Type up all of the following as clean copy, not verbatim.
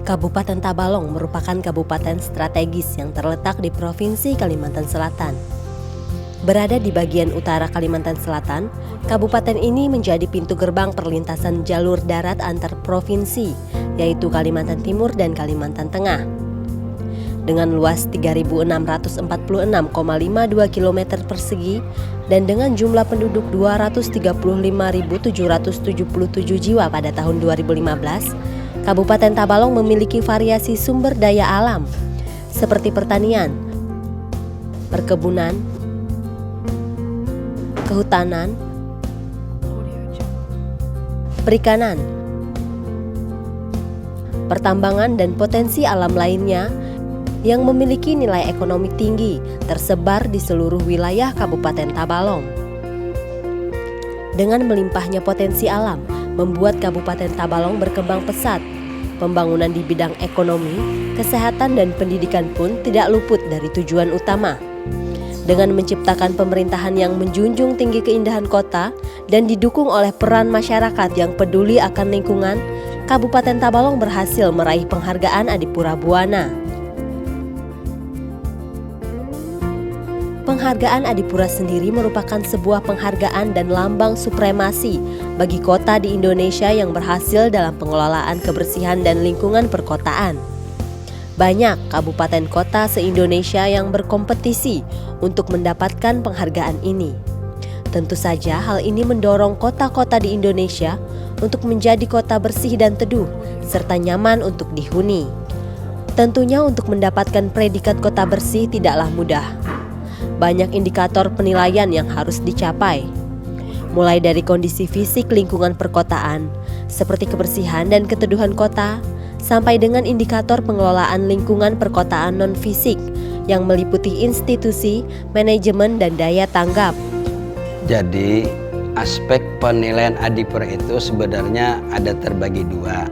Kabupaten Tabalong merupakan kabupaten strategis yang terletak di Provinsi Kalimantan Selatan. Berada di bagian utara Kalimantan Selatan, kabupaten ini menjadi pintu gerbang perlintasan jalur darat antar provinsi, yaitu Kalimantan Timur dan Kalimantan Tengah. Dengan luas 3.646,52 km persegi dan dengan jumlah penduduk 235.777 jiwa pada tahun 2015, Kabupaten Tabalong memiliki variasi sumber daya alam seperti pertanian, perkebunan, kehutanan, perikanan, pertambangan dan potensi alam lainnya yang memiliki nilai ekonomi tinggi tersebar di seluruh wilayah Kabupaten Tabalong. Dengan melimpahnya potensi alam, membuat Kabupaten Tabalong berkembang pesat. Pembangunan di bidang ekonomi, kesehatan dan pendidikan pun tidak luput dari tujuan utama. Dengan menciptakan pemerintahan yang menjunjung tinggi keindahan kota dan didukung oleh peran masyarakat yang peduli akan lingkungan, Kabupaten Tabalong berhasil meraih penghargaan Adipura Buana. Penghargaan Adipura sendiri merupakan sebuah penghargaan dan lambang supremasi bagi kota di Indonesia yang berhasil dalam pengelolaan kebersihan dan lingkungan perkotaan. Banyak kabupaten kota se-Indonesia yang berkompetisi untuk mendapatkan penghargaan ini. Tentu saja hal ini mendorong kota-kota di Indonesia untuk menjadi kota bersih dan teduh serta nyaman untuk dihuni. Tentunya untuk mendapatkan predikat kota bersih tidaklah mudah. Banyak indikator penilaian yang harus dicapai, mulai dari kondisi fisik lingkungan perkotaan, seperti kebersihan dan keteduhan kota, sampai dengan indikator pengelolaan lingkungan perkotaan non-fisik yang meliputi institusi, manajemen, dan daya tanggap. Jadi, aspek penilaian Adipura itu sebenarnya ada terbagi dua.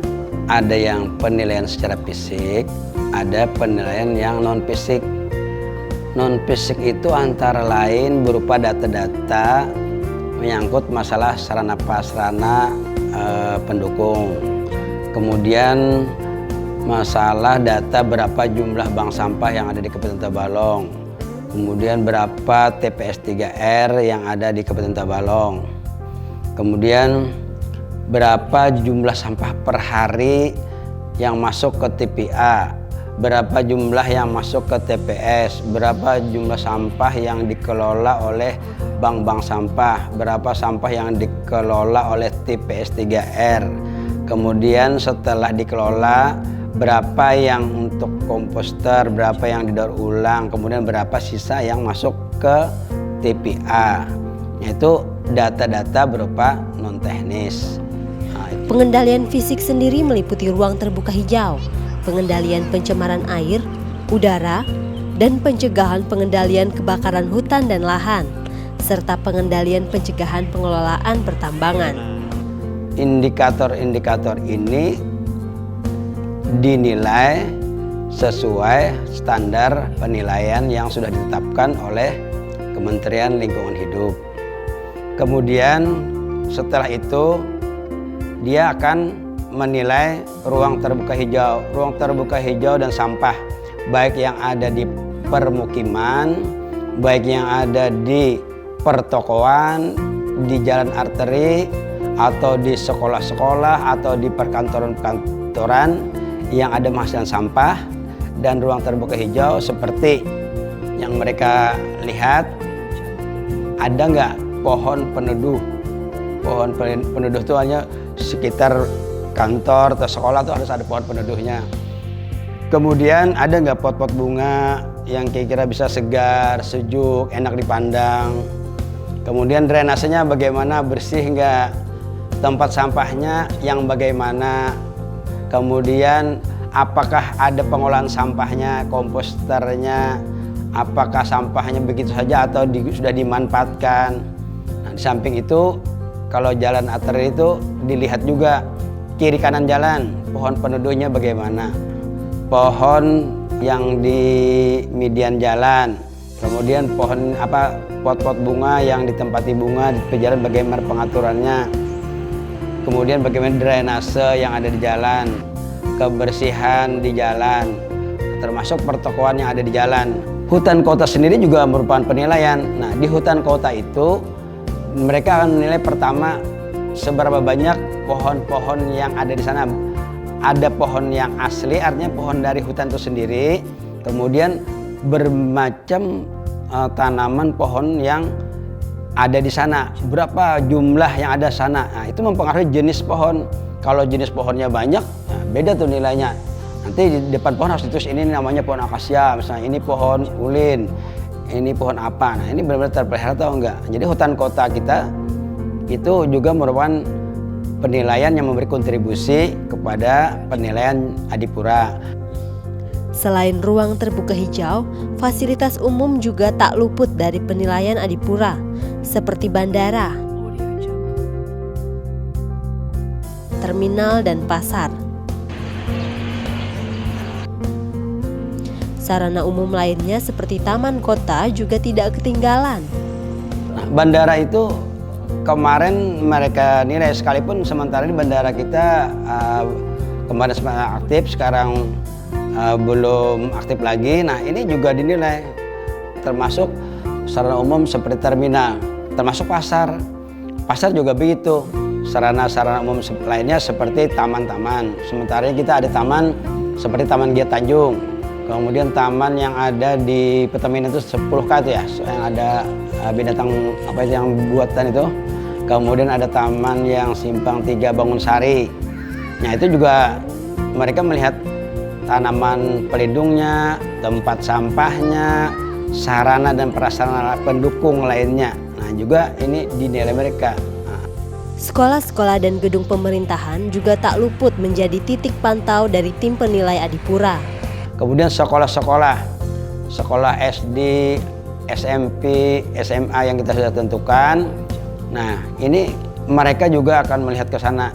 Ada yang penilaian secara fisik, ada penilaian yang non-fisik. Non-fisik itu antara lain berupa data-data menyangkut masalah sarana prasarana pendukung. Kemudian masalah data berapa jumlah bank sampah yang ada di Kabupaten Tabalong. Kemudian berapa TPS 3R yang ada di Kabupaten Tabalong. Kemudian berapa jumlah sampah per hari yang masuk ke TPA. Berapa jumlah yang masuk ke TPS, berapa jumlah sampah yang dikelola oleh bank-bank sampah, berapa sampah yang dikelola oleh TPS 3R. Kemudian setelah dikelola, berapa yang untuk komposter, berapa yang didaur ulang, kemudian berapa sisa yang masuk ke TPA. Yaitu data-data berupa non-teknis. Pengendalian fisik sendiri meliputi ruang terbuka hijau, pengendalian pencemaran air, udara, dan pencegahan pengendalian kebakaran hutan dan lahan, serta pengendalian pencegahan pengelolaan pertambangan. Indikator-indikator ini dinilai sesuai standar penilaian yang sudah ditetapkan oleh Kementerian Lingkungan Hidup. Kemudian setelah itu dia akan menilai ruang terbuka hijau dan sampah, baik yang ada di permukiman, baik yang ada di pertokoan, di jalan arteri, atau di sekolah-sekolah, atau di perkantoran-perkantoran yang ada menghasilkan sampah. Dan ruang terbuka hijau seperti yang mereka lihat, ada nggak pohon peneduh? Pohon peneduh itu hanya sekitar kantor atau sekolah tuh harus ada pohon peneduhnya. Kemudian ada nggak pot-pot bunga yang kira-kira bisa segar, sejuk, enak dipandang. Kemudian drainasenya bagaimana, bersih nggak, tempat sampahnya yang bagaimana. Kemudian apakah ada pengolahan sampahnya, komposternya, apakah sampahnya begitu saja atau sudah dimanfaatkan. Nah, di samping itu kalau jalan arteri itu dilihat juga kiri kanan jalan, pohon peneduhnya bagaimana, pohon yang di median jalan, kemudian pohon pot-pot bunga yang ditempati bunga di jalan bagaimana pengaturannya, kemudian bagaimana drainase yang ada di jalan, kebersihan di jalan, termasuk pertokoan yang ada di jalan. Hutan kota sendiri juga merupakan penilaian. Nah, di hutan kota itu mereka akan menilai pertama seberapa banyak pohon-pohon yang ada di sana. Ada pohon yang asli, artinya pohon dari hutan itu sendiri. Kemudian bermacam tanaman pohon yang ada di sana. Berapa jumlah yang ada sana. Nah, itu mempengaruhi jenis pohon. Kalau jenis pohonnya banyak, nah beda tuh nilainya. Nanti di depan pohon harus ditulis ini namanya pohon akasia, misalnya ini pohon ulin, ini pohon apa. Nah, ini benar-benar terpelihara atau enggak. Jadi hutan kota kita itu juga merupakan penilaian yang memberi kontribusi kepada penilaian Adipura. Selain ruang terbuka hijau, fasilitas umum juga tak luput dari penilaian Adipura, seperti bandara, terminal, dan pasar. Sarana umum lainnya seperti taman kota juga tidak ketinggalan. Nah, bandara itu kemarin mereka nilai, sekalipun sementara ini bandara kita kemarin sempat aktif, sekarang belum aktif lagi. Nah, ini juga dinilai, termasuk sarana umum seperti terminal, termasuk pasar. Pasar juga begitu. Sarana-sarana umum lainnya seperti taman-taman. Sementara kita ada taman seperti Taman Gia Tanjung. Kemudian taman yang ada di Pertamina itu 10K itu ya, yang ada binatang apa itu yang buatan itu. Kemudian ada taman yang Simpang 3 Bangun Sari. Nah, itu juga mereka melihat tanaman pelindungnya, tempat sampahnya, sarana dan prasarana pendukung lainnya. Nah, juga ini dinilai mereka. Sekolah-sekolah dan gedung pemerintahan juga tak luput menjadi titik pantau dari tim penilai Adipura. Kemudian sekolah-sekolah, sekolah SD, SMP, SMA yang kita sudah tentukan. Nah, ini mereka juga akan melihat ke sana.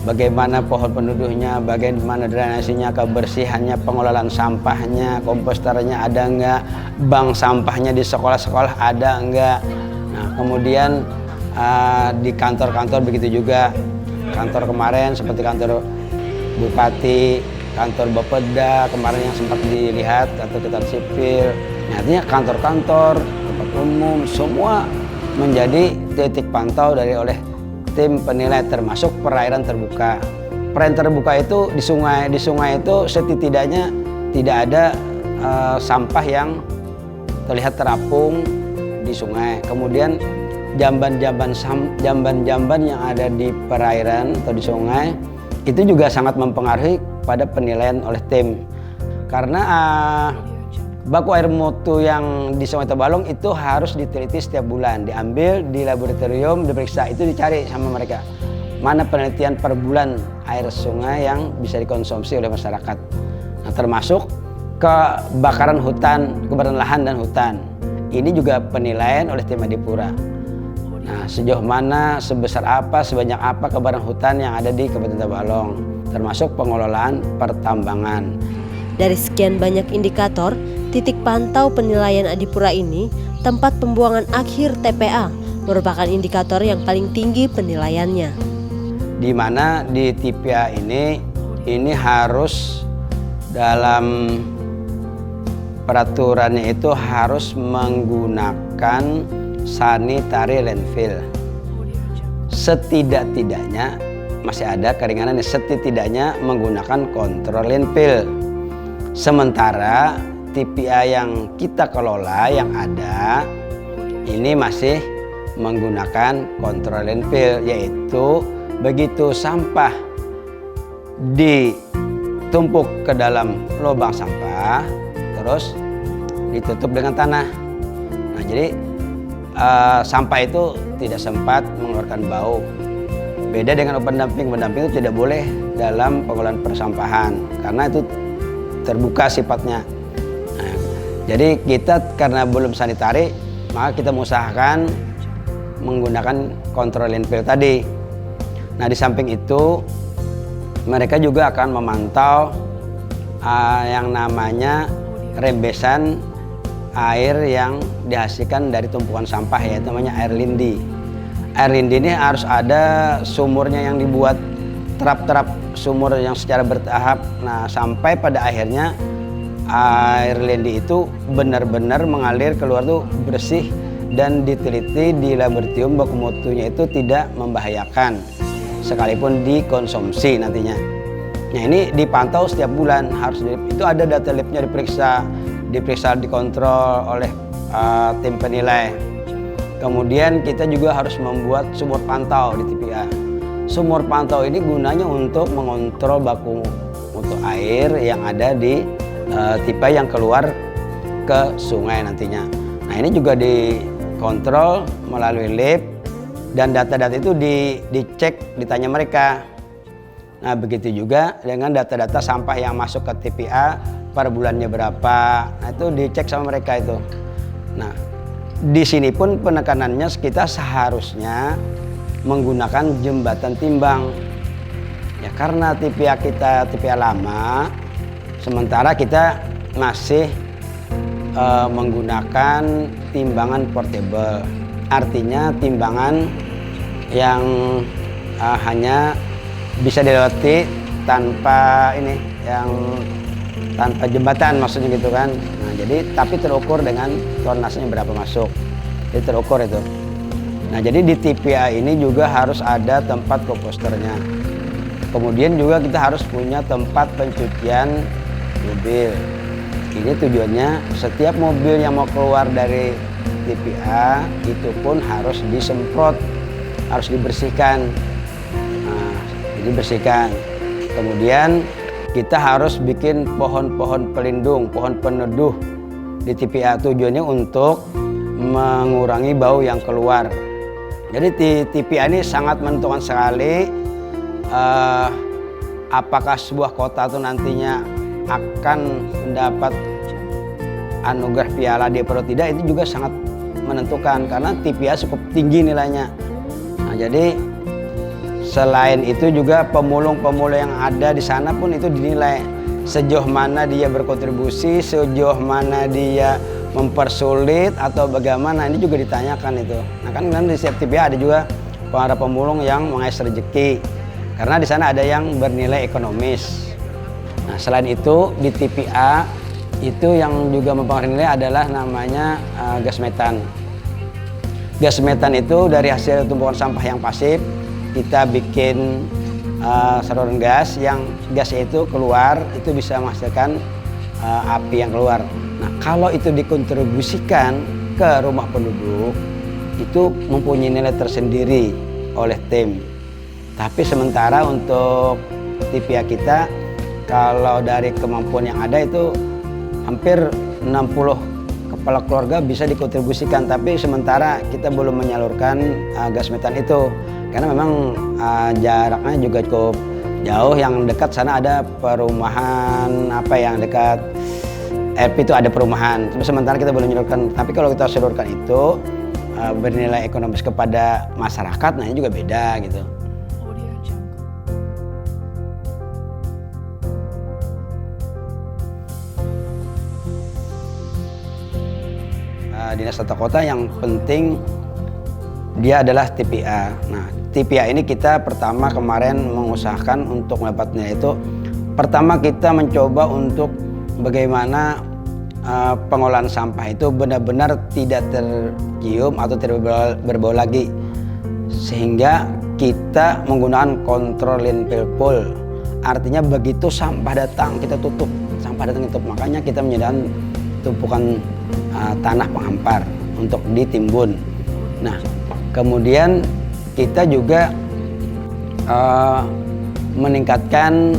Bagaimana pohon penduduknya, bagaimana drainasinya, kebersihannya, pengelolaan sampahnya, komposternya ada enggak, bank sampahnya di sekolah-sekolah ada enggak. Nah, kemudian di kantor-kantor begitu juga. Kantor kemarin seperti kantor Bupati, kantor Bapeda kemarin yang sempat dilihat, kantor catatan sipil. Nah, artinya kantor-kantor, tempat umum, semua menjadi titik pantau oleh tim penilai, termasuk perairan terbuka. Perairan terbuka itu di sungai itu setidaknya tidak ada sampah yang terlihat terapung di sungai. Kemudian jamban-jamban yang ada di perairan atau di sungai itu juga sangat mempengaruhi pada penilaian oleh tim. Karena baku air mutu yang di Sungai Tabalong itu harus diteliti setiap bulan, diambil di laboratorium, diperiksa, itu dicari sama mereka. Mana penelitian per bulan air sungai yang bisa dikonsumsi oleh masyarakat. Nah, termasuk kebakaran hutan, kebakaran lahan dan hutan. Ini juga penilaian oleh tim Adipura. Nah, sejauh mana, sebesar apa, sebanyak apa kebakaran hutan yang ada di Kabupaten Tabalong, termasuk pengelolaan pertambangan. Dari sekian banyak indikator, titik pantau penilaian Adipura ini, tempat pembuangan akhir TPA, merupakan indikator yang paling tinggi penilaiannya. Di mana di TPA ini harus dalam peraturannya itu harus menggunakan sanitary landfill. Setidak-tidaknya masih ada keringanan, setidaknya menggunakan kontrol landfill. Sementara TPA yang kita kelola yang ada ini masih menggunakan kontrol landfill, yaitu begitu sampah ditumpuk ke dalam lubang sampah terus ditutup dengan tanah. Nah, jadi sampah itu tidak sempat mengeluarkan bau. Beda dengan open dumping. Open dumping itu tidak boleh dalam pengelolaan persampahan karena itu terbuka sifatnya. Nah, jadi kita karena belum sanitari, maka kita mengusahakan menggunakan kontrol landfill tadi. Nah, di samping itu mereka juga akan memantau yang namanya rembesan air yang dihasilkan dari tumpukan sampah, yaitu namanya air lindi. Air lindi ini harus ada sumurnya yang dibuat. terap-terap sumur yang secara bertahap. Nah, sampai pada akhirnya air lindi itu benar-benar mengalir keluar tuh bersih dan diteliti di laboratorium baku mutunya itu tidak membahayakan sekalipun dikonsumsi nantinya. Nah, ini dipantau setiap bulan, itu ada data labnya diperiksa dikontrol oleh tim penilai. Kemudian kita juga harus membuat sumur pantau di TPA. Sumur pantau ini gunanya untuk mengontrol baku mutu air yang ada di TPA yang keluar ke sungai nantinya. Nah, ini juga dikontrol melalui lab dan data-data itu dicek, ditanya mereka. Nah, begitu juga dengan data-data sampah yang masuk ke TPA per bulannya berapa. Nah, itu dicek sama mereka itu. Nah, di sini pun penekanannya kita seharusnya menggunakan jembatan timbang. Ya, karena TPA kita TPA lama, sementara kita masih menggunakan timbangan portable. Artinya timbangan yang hanya bisa dilewati tanpa tanpa jembatan, maksudnya gitu kan. Nah, jadi tapi terukur dengan tonasenya berapa masuk. Jadi terukur itu. Nah, jadi di TPA ini juga harus ada tempat komposternya. Kemudian juga kita harus punya tempat pencucian mobil. Ini tujuannya setiap mobil yang mau keluar dari TPA itu pun harus disemprot, harus dibersihkan. Nah, dibersihkan. Kemudian kita harus bikin pohon-pohon pelindung, pohon peneduh di TPA. Tujuannya untuk mengurangi bau yang keluar. Jadi di TPA ini sangat menentukan sekali apakah sebuah kota itu nantinya akan mendapat anugerah piala di atau tidak, itu juga sangat menentukan karena TPA cukup tinggi nilainya. Nah, jadi selain itu juga pemulung-pemulung yang ada di sana pun itu dinilai sejauh mana dia berkontribusi, sejauh mana dia mempersulit atau bagaimana, ini juga ditanyakan itu. Nah, kan di setiap TPA ada juga para pemulung yang mengais rezeki karena di sana ada yang bernilai ekonomis. Nah, selain itu di TPA itu yang juga mempengaruhi nilai adalah namanya gas metan. Gas metan itu dari hasil tumpukan sampah yang pasif kita bikin saluran gas yang gasnya itu keluar, itu bisa menghasilkan api yang keluar. Nah, kalau itu dikontribusikan ke rumah penduduk, itu mempunyai nilai tersendiri oleh tim. Tapi sementara untuk TPA kita, kalau dari kemampuan yang ada itu hampir 60 kepala keluarga bisa dikontribusikan. Tapi sementara kita belum menyalurkan gas metan itu. Karena memang jaraknya juga cukup jauh. Yang dekat sana ada perumahan, yang dekat RP itu ada perumahan, tapi sementara kita belum menyalurkan. Tapi kalau kita salurkan itu bernilai ekonomis kepada masyarakat, nah ini juga beda gitu. Dinas Tata Kota yang penting dia adalah TPA. Nah, TPA ini kita pertama kemarin mengusahakan untuk mendapat nilai itu. Pertama kita mencoba untuk bagaimana pengolahan sampah itu benar-benar tidak tercium atau tidak berbau lagi, sehingga kita menggunakan kontrol landfill pool. Artinya begitu sampah datang kita tutup, makanya kita menyediakan tumpukan tanah penghampar untuk ditimbun. Nah, kemudian kita juga meningkatkan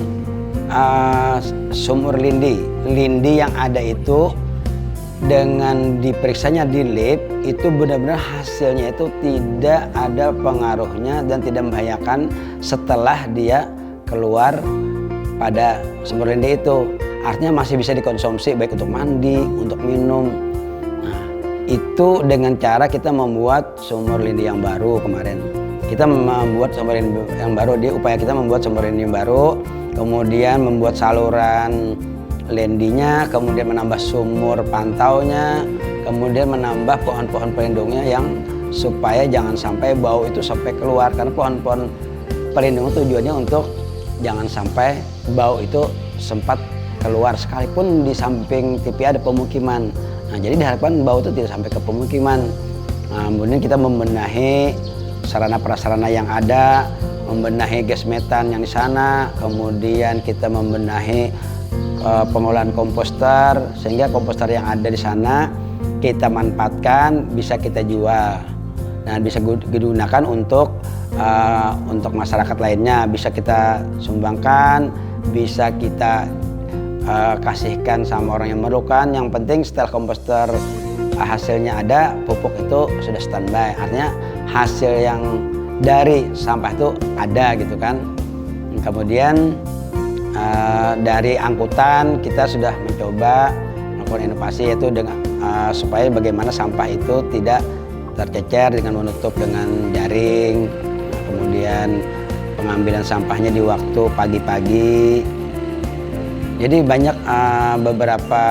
sumur lindi yang ada itu dengan diperiksanya di lab itu benar-benar hasilnya itu tidak ada pengaruhnya dan tidak membahayakan setelah dia keluar pada sumur lindi itu. Artinya masih bisa dikonsumsi baik untuk mandi, untuk minum. Nah, itu dengan cara kita membuat sumur lindi yang baru kemarin. Kita membuat sumur lindi yang baru, upaya kita membuat sumur lindi yang baru, kemudian membuat saluran lendinya, kemudian menambah sumur pantaunya, kemudian menambah pohon-pohon pelindungnya yang supaya jangan sampai bau itu sampai keluar, karena pohon-pohon pelindung tujuannya untuk jangan sampai bau itu sempat keluar sekalipun di samping TPA ada pemukiman. Nah, jadi diharapkan bau itu tidak sampai ke pemukiman. Nah, kemudian kita membenahi sarana prasarana yang ada, membenahi gas metan yang di sana, kemudian kita membenahi pengolahan komposter sehingga komposter yang ada di sana kita manfaatkan, bisa kita jual dan bisa digunakan untuk masyarakat lainnya, bisa kita sumbangkan, bisa kita kasihkan sama orang yang memerlukan. Yang penting setelah komposter hasilnya ada, pupuk itu sudah standby, artinya hasil yang dari sampah itu ada gitu kan. Kemudian dari angkutan kita sudah mencoba melakukan inovasi, yaitu dengan supaya bagaimana sampah itu tidak tercecer dengan menutup dengan jaring. Kemudian pengambilan sampahnya di waktu pagi-pagi. Jadi banyak beberapa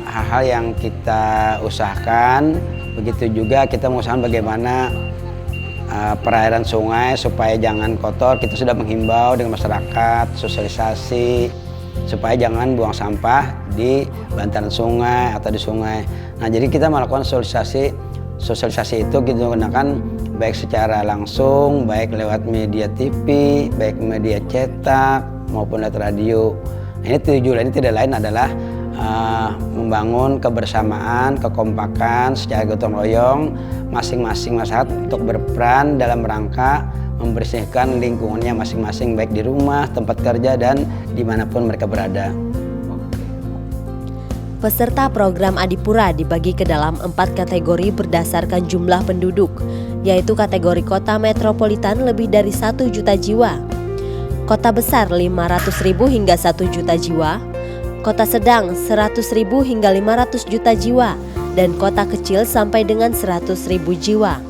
hal-hal yang kita usahakan. Begitu juga kita mengusahakan bagaimana perairan sungai supaya jangan kotor. Kita sudah menghimbau dengan masyarakat, sosialisasi supaya jangan buang sampah di bantaran sungai atau di sungai. Nah, jadi kita melakukan sosialisasi itu kita gunakan baik secara langsung, baik lewat media TV, baik media cetak maupun lewat radio. Nah, ini tujuan ini tidak lain adalah membangun kebersamaan, kekompakan secara gotong royong masing-masing masyarakat untuk berperan dalam rangka membersihkan lingkungannya masing-masing, baik di rumah, tempat kerja, dan dimanapun mereka berada. Peserta program Adipura dibagi ke dalam 4 kategori berdasarkan jumlah penduduk, yaitu kategori kota metropolitan lebih dari 1 juta jiwa, kota besar 500.000 hingga 1 juta jiwa, kota sedang 100.000 hingga 500 juta jiwa, dan kota kecil sampai dengan 100.000 jiwa.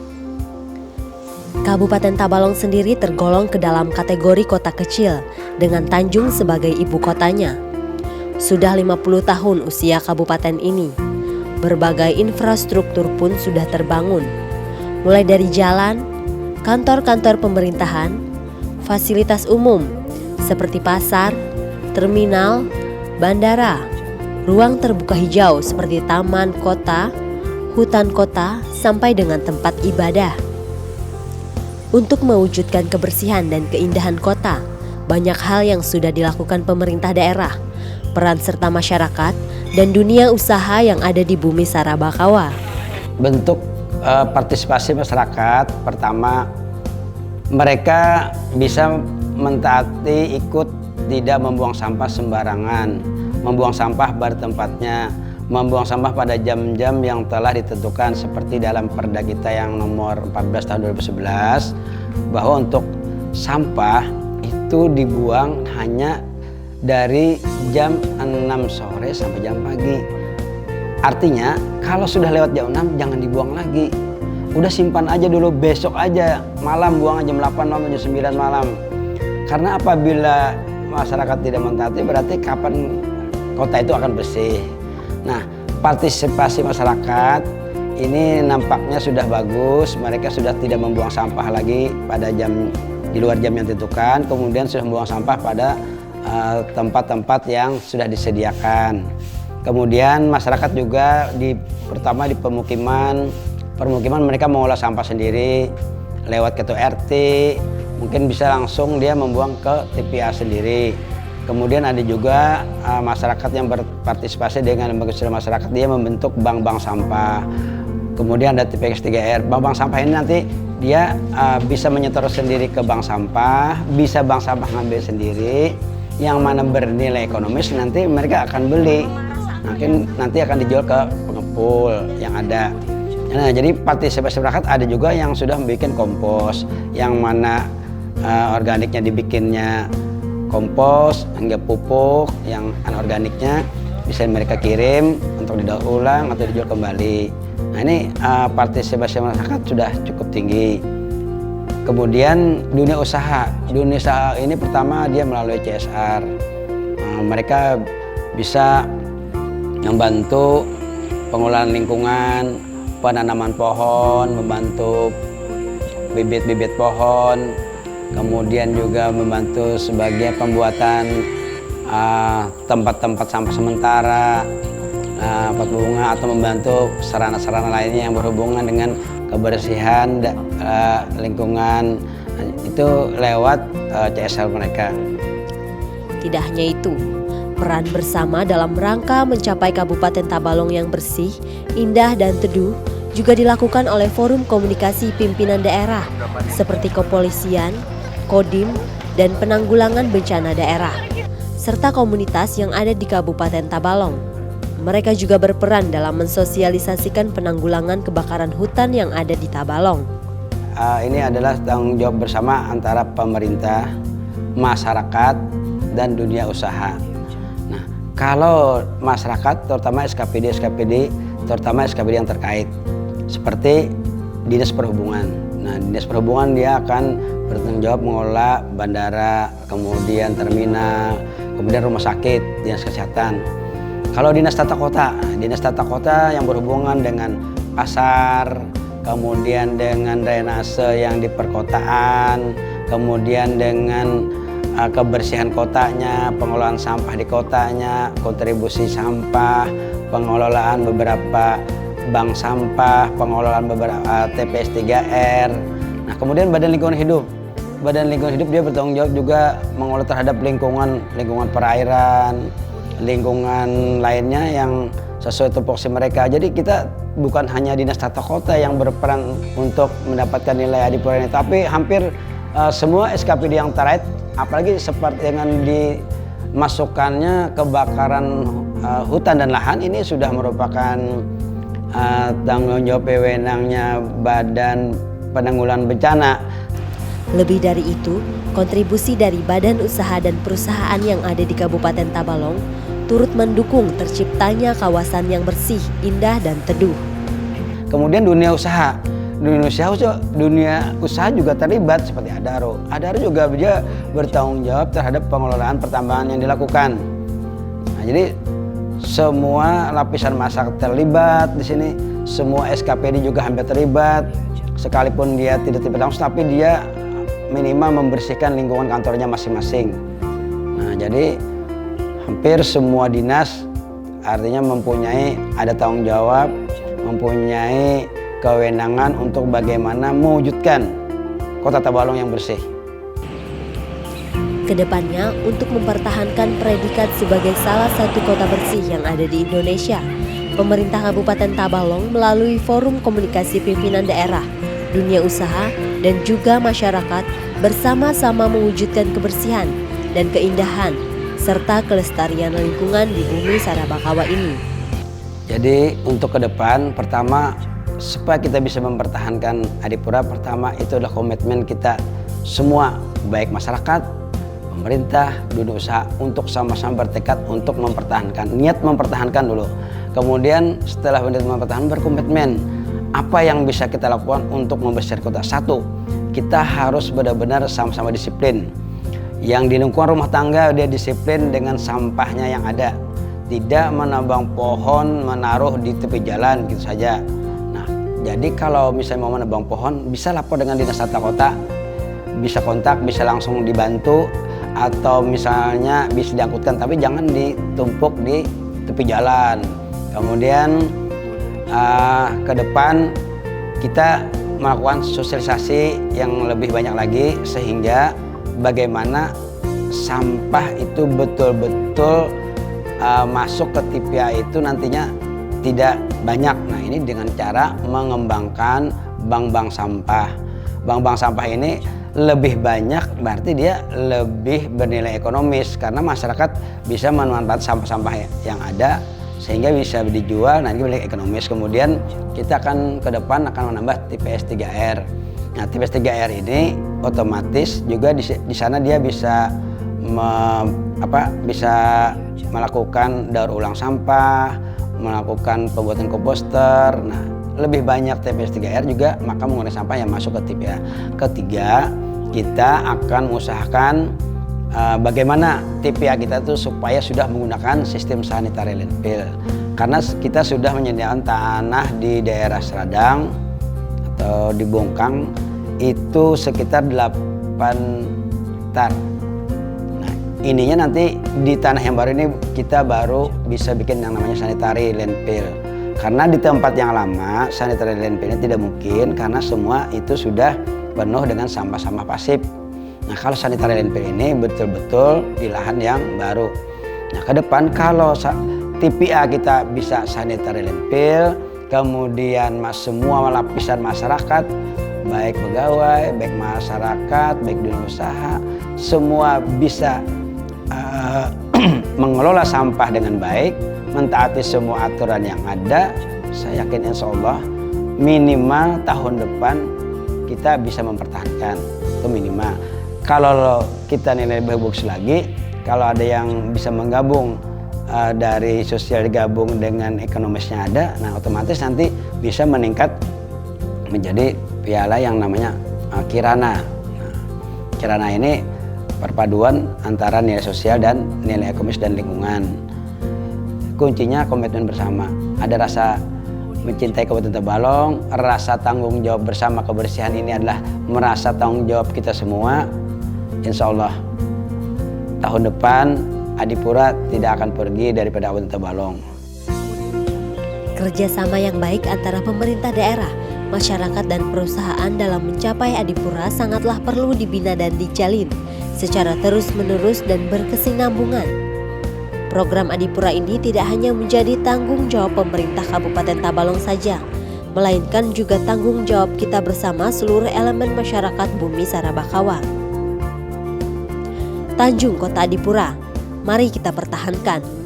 Kabupaten Tabalong sendiri tergolong ke dalam kategori kota kecil dengan Tanjung sebagai ibu kotanya. Sudah 50 tahun usia kabupaten ini. Berbagai infrastruktur pun sudah terbangun. Mulai dari jalan, kantor-kantor pemerintahan, fasilitas umum seperti pasar, terminal, bandara, ruang terbuka hijau seperti taman kota, hutan kota, sampai dengan tempat ibadah. Untuk mewujudkan kebersihan dan keindahan kota, banyak hal yang sudah dilakukan pemerintah daerah, peran serta masyarakat, dan dunia usaha yang ada di bumi Sarabakawa. Bentuk partisipasi masyarakat, pertama mereka bisa mentaati ikut tidak membuang sampah sembarangan, membuang sampah pada tempatnya, membuang sampah pada jam-jam yang telah ditentukan seperti dalam Perda kita yang nomor 14 tahun 2011, bahwa untuk sampah itu dibuang hanya dari jam 6 sore sampai jam pagi. Artinya kalau sudah lewat jam 6 jangan dibuang lagi. Udah simpan aja dulu, besok aja malam buang jam 8 malam, jam 9 malam. Karena apabila masyarakat tidak mentaati berarti kapan kota itu akan bersih. Nah, partisipasi masyarakat ini nampaknya sudah bagus. Mereka sudah tidak membuang sampah lagi pada jam di luar jam yang ditentukan. Kemudian sudah membuang sampah pada tempat-tempat yang sudah disediakan. Kemudian masyarakat juga pertama di pemukiman mereka mengolah sampah sendiri lewat ketua RT. Mungkin bisa langsung dia membuang ke TPA sendiri. Kemudian ada juga masyarakat yang berpartisipasi dengan lembaga sosial masyarakat, dia membentuk bank-bank sampah. Kemudian ada TPX 3R. Bank-bank sampah ini nanti dia bisa menyetor sendiri ke bank sampah, bisa bank sampah ngambil sendiri. Yang mana bernilai ekonomis nanti mereka akan beli. Nanti akan dijual ke pengepul yang ada. Nah, jadi partisipasi masyarakat ada juga yang sudah membuat kompos, yang mana organiknya dibikinnya kompos, hingga pupuk yang anorganiknya bisa mereka kirim untuk didaur ulang atau dijual kembali. Nah, ini partisipasi masyarakat sudah cukup tinggi. Kemudian dunia usaha ini pertama dia melalui CSR. Mereka bisa membantu pengolahan lingkungan, penanaman pohon, membantu bibit-bibit pohon, kemudian juga membantu sebagai pembuatan tempat-tempat sampah sementara, pot bunga, atau membantu sarana-sarana lainnya yang berhubungan dengan kebersihan lingkungan itu lewat CSR mereka. Tidak hanya itu, peran bersama dalam rangka mencapai Kabupaten Tabalong yang bersih, indah, dan teduh juga dilakukan oleh Forum Komunikasi Pimpinan Daerah seperti Kepolisian, Kodim, dan Penanggulangan Bencana Daerah, serta komunitas yang ada di Kabupaten Tabalong. Mereka juga berperan dalam mensosialisasikan penanggulangan kebakaran hutan yang ada di Tabalong. Ini adalah tanggung jawab bersama antara pemerintah, masyarakat, dan dunia usaha. Nah, kalau masyarakat, terutama SKPD, terutama SKPD yang terkait, seperti Dinas Perhubungan. Nah, Dinas Perhubungan dia akan bertanggung jawab mengelola bandara, kemudian terminal, kemudian rumah sakit, Dinas Kesehatan. Kalau Dinas Tata Kota yang berhubungan dengan pasar, kemudian dengan drainase yang di perkotaan, kemudian dengan kebersihan kotanya, pengelolaan sampah di kotanya, kontribusi sampah, pengelolaan beberapa bank sampah, pengelolaan beberapa TPS 3R. Nah, kemudian Badan Lingkungan Hidup. Badan Lingkungan Hidup dia bertanggung jawab juga mengelola terhadap lingkungan perairan, lingkungan lainnya yang sesuai tupoksi mereka. Jadi kita bukan hanya Dinas Tata Kota yang berperan untuk mendapatkan nilai adipura ini, tapi hampir semua SKPD yang terkait, apalagi seperti dengan dimasukkannya kebakaran hutan dan lahan, ini sudah merupakan tanggung jawab wewenangnya Badan Penanggulangan Bencana. Lebih dari itu, kontribusi dari badan usaha dan perusahaan yang ada di Kabupaten Tabalong turut mendukung terciptanya kawasan yang bersih, indah, dan teduh. Kemudian dunia usaha juga terlibat seperti Adaro. Adaro juga dia bertanggung jawab terhadap pengelolaan pertambangan yang dilakukan. Nah, jadi semua lapisan masyarakat terlibat di sini, semua SKPD juga hampir terlibat. Sekalipun dia tidak terlibat langsung, tapi dia minimal membersihkan lingkungan kantornya masing-masing. Nah, jadi hampir semua dinas artinya ada tanggung jawab, mempunyai kewenangan untuk bagaimana mewujudkan Kota Tabalong yang bersih. Kedepannya, untuk mempertahankan predikat sebagai salah satu kota bersih yang ada di Indonesia, pemerintah Kabupaten Tabalong melalui Forum Komunikasi Pimpinan Daerah, dunia usaha, dan juga masyarakat bersama-sama mewujudkan kebersihan dan keindahan serta kelestarian lingkungan di bumi Sarabakawa ini. Jadi untuk ke depan, pertama supaya kita bisa mempertahankan adipura, pertama itu adalah komitmen kita semua, baik masyarakat, pemerintah, dunia usaha, untuk sama-sama bertekad untuk mempertahankan, niat mempertahankan dulu. Kemudian setelah mempertahankan, berkomitmen apa yang bisa kita lakukan untuk membersihkan kota. Satu, kita harus benar-benar sama-sama disiplin. Yang di lingkungan rumah tangga dia disiplin dengan sampahnya yang ada, tidak menambang pohon, menaruh di tepi jalan gitu saja. Nah, jadi kalau misalnya mau menebang pohon, bisa lapor dengan Dinas Tata Kota, bisa kontak, bisa langsung dibantu, atau misalnya bisa diangkutkan, tapi jangan ditumpuk di tepi jalan. Kemudian ke depan kita melakukan sosialisasi yang lebih banyak lagi, sehingga bagaimana sampah itu betul-betul masuk ke TPA itu nantinya tidak banyak. Nah, ini dengan cara mengembangkan bank-bank sampah. Bank-bank sampah ini lebih banyak, berarti dia lebih bernilai ekonomis karena masyarakat bisa memanfaatkan sampah-sampah yang ada sehingga bisa dijual, nanti bernilai ekonomis. Kemudian kita akan ke depan akan menambah TPS 3R. Nah, TPS 3R ini otomatis juga di sana dia bisa bisa melakukan daur ulang sampah, melakukan pembuatan komposter. Nah, lebih banyak TPS 3R juga maka mengurangi sampah yang masuk ke TPA. Ketiga, kita akan mengusahakan bagaimana TPA kita itu supaya sudah menggunakan sistem sanitary landfill. Karena kita sudah menyediakan tanah di daerah Seradang atau di Bongkang itu sekitar hektar. Nah, ininya nanti di tanah yang baru ini kita baru bisa bikin yang namanya sanitary landfill. Karena di tempat yang lama sanitary landfill ini tidak mungkin karena semua itu sudah penuh dengan sampah-sampah pasif. Nah, kalau sanitary landfill ini betul-betul di lahan yang baru. Nah, ke depan kalau TPA kita bisa sanitary landfill, kemudian semua lapisan masyarakat, baik pegawai, baik masyarakat, baik dunia usaha, semua bisa mengelola sampah dengan baik, mentaati semua aturan yang ada. Saya yakin insya Allah minimal tahun depan kita bisa mempertahankan, itu minimal. Kalau kita nilai lebih bagus lagi, kalau ada yang bisa menggabung dari sosial digabung dengan ekonomisnya ada, nah otomatis nanti bisa meningkat menjadi piala yang namanya kirana. Nah, kirana ini perpaduan antara nilai sosial dan nilai ekonomis dan lingkungan. Kuncinya komitmen bersama. Ada rasa mencintai Kabupaten Tabalong, rasa tanggung jawab bersama kebersihan ini adalah merasa tanggung jawab kita semua. Insya Allah tahun depan Adipura tidak akan pergi daripada Kabupaten Tabalong. Kerjasama yang baik antara pemerintah daerah, masyarakat dan perusahaan dalam mencapai Adipura sangatlah perlu dibina dan dijalin secara terus-menerus dan berkesinambungan. Program Adipura ini tidak hanya menjadi tanggung jawab pemerintah Kabupaten Tabalong saja, melainkan juga tanggung jawab kita bersama seluruh elemen masyarakat Bumi Sarabakawa. Tanjung Kota Adipura, mari kita pertahankan.